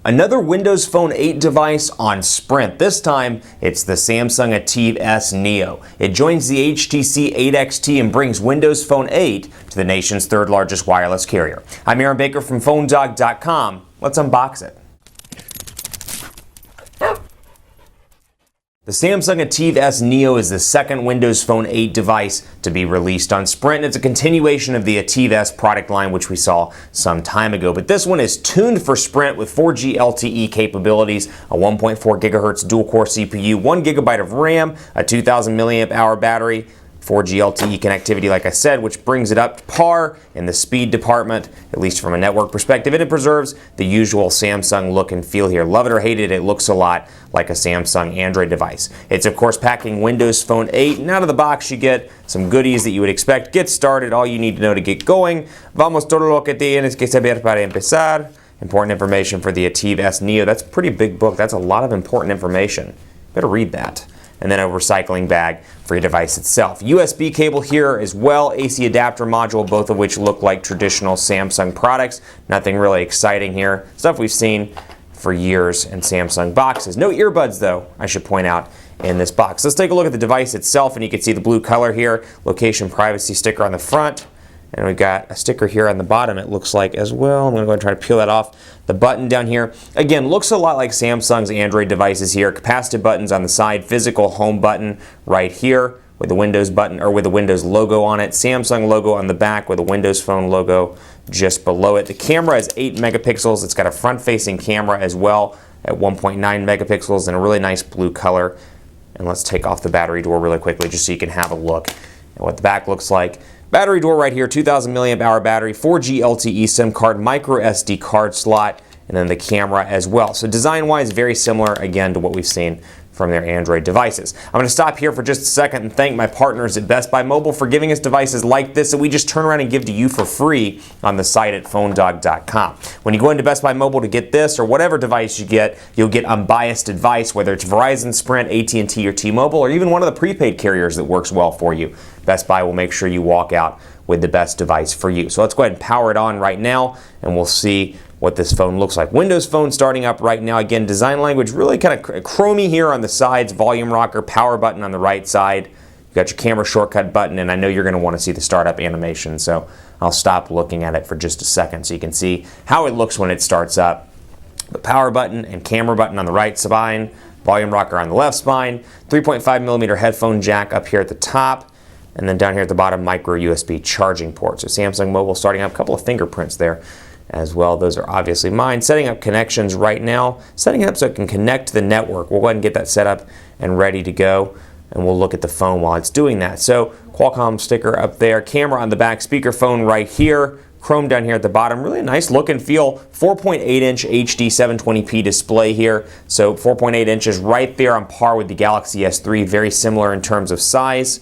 Another Windows Phone 8 device on Sprint. This time, it's the Samsung ATIV S Neo. It joins the HTC 8XT and brings Windows Phone 8 to the nation's third largest wireless carrier. I'm Aaron Baker from PhoneDog.com. Let's unbox it. The Samsung ATIV S Neo is the second Windows Phone 8 device to be released on Sprint. It's a continuation of the ATIV S product line, which we saw some time ago. But this one is tuned for Sprint with 4G LTE capabilities, a 1.4 gigahertz dual-core CPU, 1 gigabyte of RAM, a 2,000 milliamp hour battery, 4G LTE connectivity, like I said, which brings it up to par in the speed department, at least from a network perspective, and it preserves the usual Samsung look and feel here. Love it or hate it, it looks a lot like a Samsung Android device. It's, of course, packing Windows Phone 8, and out of the box you get some goodies that you would expect. Get started, all you need to know to get going. Vamos, todo lo que tienes que saber para empezar. Important information for the ATIV S Neo. That's a pretty big book. That's a lot of important information. Better read that. And then a recycling bag for your device itself. USB cable here as well, AC adapter module, both of which look like traditional Samsung products. Nothing really exciting here. Stuff we've seen for years in Samsung boxes. No earbuds though, I should point out, in this box. Let's take a look at the device itself, and you can see the blue color here, location privacy sticker on the front. And we've got a sticker here on the bottom, it looks like, as well. I'm going to go and try to peel that off. The button down here, again, looks a lot like Samsung's Android devices here. Capacitive buttons on the side, physical home button right here with the Windows button, or with the Windows logo on it. Samsung logo on the back with a Windows Phone logo just below it. The camera is 8 megapixels. It's got a front-facing camera as well at 1.9 megapixels and a really nice blue color. And let's take off the battery door really quickly just so you can have a look at what the back looks like. Battery door right here, 2,000 milliamp hour battery, 4G LTE SIM card, micro SD card slot, and then the camera as well. So design-wise, very similar, again, to what we've seen from their Android devices. I'm going to stop here for just a second and thank my partners at Best Buy Mobile for giving us devices like this that we just turn around and give to you for free on the site at PhoneDog.com. When you go into Best Buy Mobile to get this or whatever device you get, you'll get unbiased advice, whether it's Verizon, Sprint, AT&T, or T-Mobile, or even one of the prepaid carriers that works well for you. Best Buy will make sure you walk out with the best device for you. So let's go ahead and power it on right now, and we'll see what this phone looks like. Windows Phone starting up right now. Again, design language really kind of chromy here on the sides, volume rocker, power button on the right side. You've got your camera shortcut button, and I know you're going to want to see the startup animation, so I'll stop looking at it for just a second so you can see how it looks when it starts up. The power button and camera button on the right spine, volume rocker on the left spine, 3.5 millimeter headphone jack up here at the top, and then down here at the bottom, micro USB charging port. So Samsung Mobile starting up, a couple of fingerprints there as well. Those are obviously mine. Setting up connections right now, setting it up so it can connect to the network. We'll go ahead and get that set up and ready to go, and we'll look at the phone while it's doing that. So Qualcomm sticker up there, camera on the back, speakerphone right here, Chrome down here at the bottom. Really nice look and feel. 4.8 inch HD 720p display here. So 4.8 inches right there on par with the Galaxy S3. Very similar in terms of size,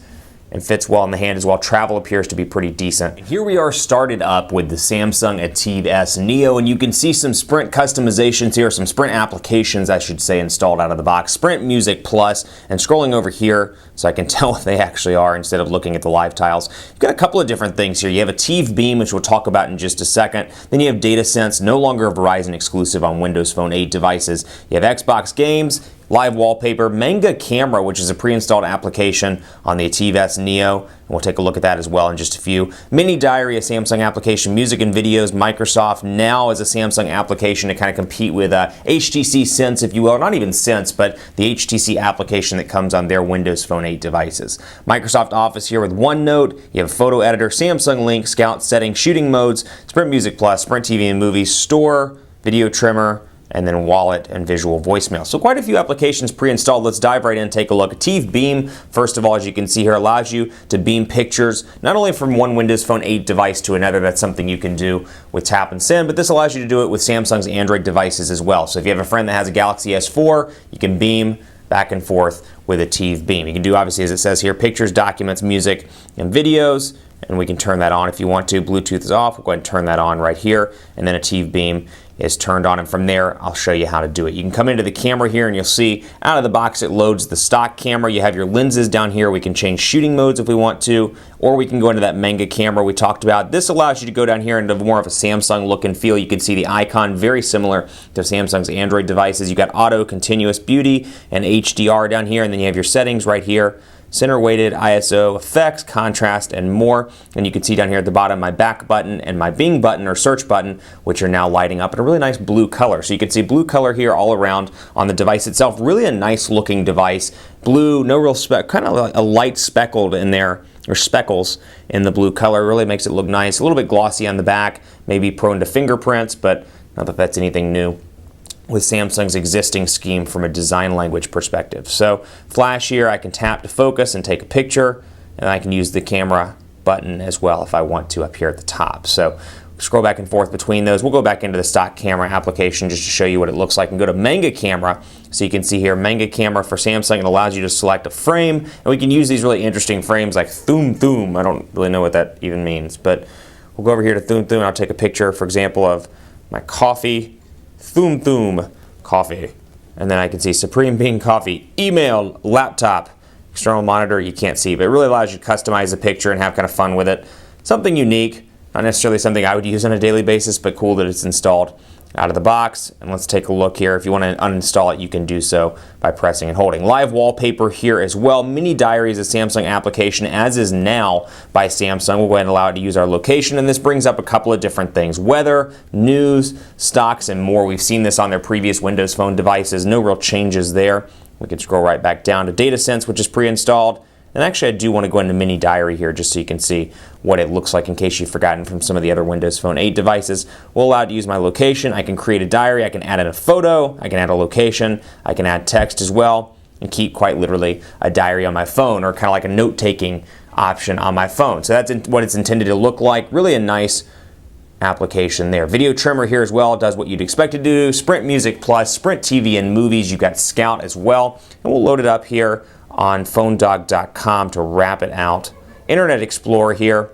and fits well in the hand as well. Travel appears to be pretty decent. And here we are started up with the Samsung ATIV S Neo, and you can see some Sprint customizations here, some Sprint applications, I should say, installed out of the box. Sprint Music Plus, and scrolling over here so I can tell what they actually are instead of looking at the live tiles. You've got a couple of different things here. You have ATIV Beam, which we'll talk about in just a second. Then you have DataSense, no longer a Verizon exclusive on Windows Phone 8 devices. You have Xbox Games, Live Wallpaper, Manga Camera, which is a pre-installed application on the ATIV S Neo, and we'll take a look at that as well in just a few. Mini Diary, a Samsung application, music and videos, Microsoft Now is a Samsung application to kind of compete with HTC Sense, if you will. Not even Sense, but the HTC application that comes on their Windows Phone 8 devices. Microsoft Office here with OneNote, you have a photo editor, Samsung Link, Scout settings, shooting modes, Sprint Music Plus, Sprint TV and Movies, Store, Video Trimmer, and then Wallet and Visual Voicemail. So quite a few applications pre-installed. Let's dive right in and take a look. ATIV Beam, first of all, as you can see here, allows you to beam pictures, not only from one Windows Phone 8 device to another. That's something you can do with tap and send, but this allows you to do it with Samsung's Android devices as well. So if you have a friend that has a Galaxy S4, you can beam back and forth with ATIV Beam. You can do, obviously, as it says here, pictures, documents, music, and videos. And we can turn that on if you want to. Bluetooth is off. We'll go ahead and turn that on right here. And then ATIV Beam is turned on, and from there I'll show you how to do it. You can come into the camera here and you'll see out of the box it loads the stock camera. You have your lenses down here. We can change shooting modes if we want to, or we can go into that mega camera we talked about. This allows you to go down here into more of a Samsung look and feel. You can see the icon very similar to Samsung's Android devices. You got auto, continuous, beauty, and HDR down here, and then you have your settings right here. Center weighted, ISO, effects, contrast, and more. And you can see down here at the bottom my back button and my Bing button or search button, which are now lighting up in a really nice blue color. So you can see blue color here all around on the device itself. Really a nice looking device. Blue, no real speck, kind of a light speckled in there, or speckles in the blue color. Really makes it look nice. A little bit glossy on the back, maybe prone to fingerprints, but not that that's anything new with Samsung's existing scheme from a design language perspective. So flash here, I can tap to focus and take a picture, and I can use the camera button as well if I want to up here at the top. So scroll back and forth between those. We'll go back into the stock camera application just to show you what it looks like and go to Mega Camera. So you can see here Mega Camera for Samsung. It allows you to select a frame, and we can use these really interesting frames like Thum Thum. I don't really know what that even means, but we'll go over here to Thum Thum and I'll take a picture, for example, of my coffee. Thum Thum coffee, and then I can see Supreme Bean coffee, email, laptop, external monitor you can't see, but it really allows you to customize the picture and have kind of fun with it. Something unique, not necessarily something I would use on a daily basis, but cool that it's installed out of the box. And let's take a look here. If you want to uninstall it, you can do so by pressing and holding. Live wallpaper here as well. Mini Diary is a Samsung application, as is Now by Samsung. We'll go ahead and allow it to use our location, and this brings up a couple of different things: weather, news, stocks, and more. We've seen this on their previous Windows Phone devices. No real changes there. We can scroll right back down to DataSense, which is pre-installed. And actually, I do want to go into Mini Diary here just so you can see what it looks like in case you've forgotten from some of the other Windows Phone 8 devices. We'll allow it to use my location. I can create a diary. I can add in a photo. I can add a location. I can add text as well and keep quite literally a diary on my phone, or kind of like a note-taking option on my phone. So that's what it's intended to look like. Really a nice application there. Video trimmer here as well. Does what you'd expect it to do. Sprint Music Plus, Sprint TV and movies. You've got Scout as well. And we'll load it up here on phonedog.com to wrap it out. Internet Explorer here,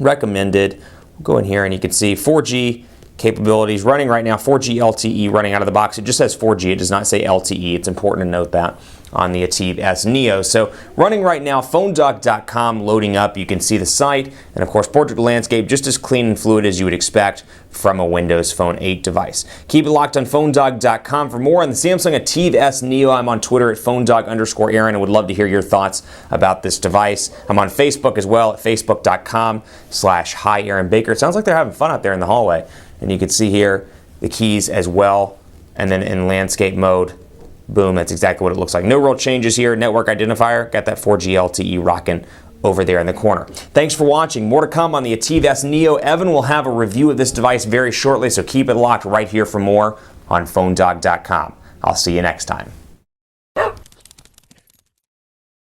recommended. We'll go in here and you can see 4G capabilities running right now, 4G LTE running out of the box. It just says 4G, it does not say LTE. It's important to note that on the ATIV S Neo. So running right now, phonedog.com loading up. You can see the site, and of course portrait landscape just as clean and fluid as you would expect from a Windows Phone 8 device. Keep it locked on phonedog.com for more on the Samsung ATIV S Neo. I'm on Twitter at phonedog_Aaron and would love to hear your thoughts about this device. I'm on Facebook as well at facebook.com/hi Aaron Baker. It sounds like they're having fun out there in the hallway. And you can see here the keys as well, and then in landscape mode, boom, that's exactly what it looks like. No real changes here. Network identifier, got that 4G LTE rocking over there in the corner. Thanks for watching. More to come on the ATIV S Neo. Evan will have a review of this device very shortly, so keep it locked right here for more on phonedog.com. I'll see you next time.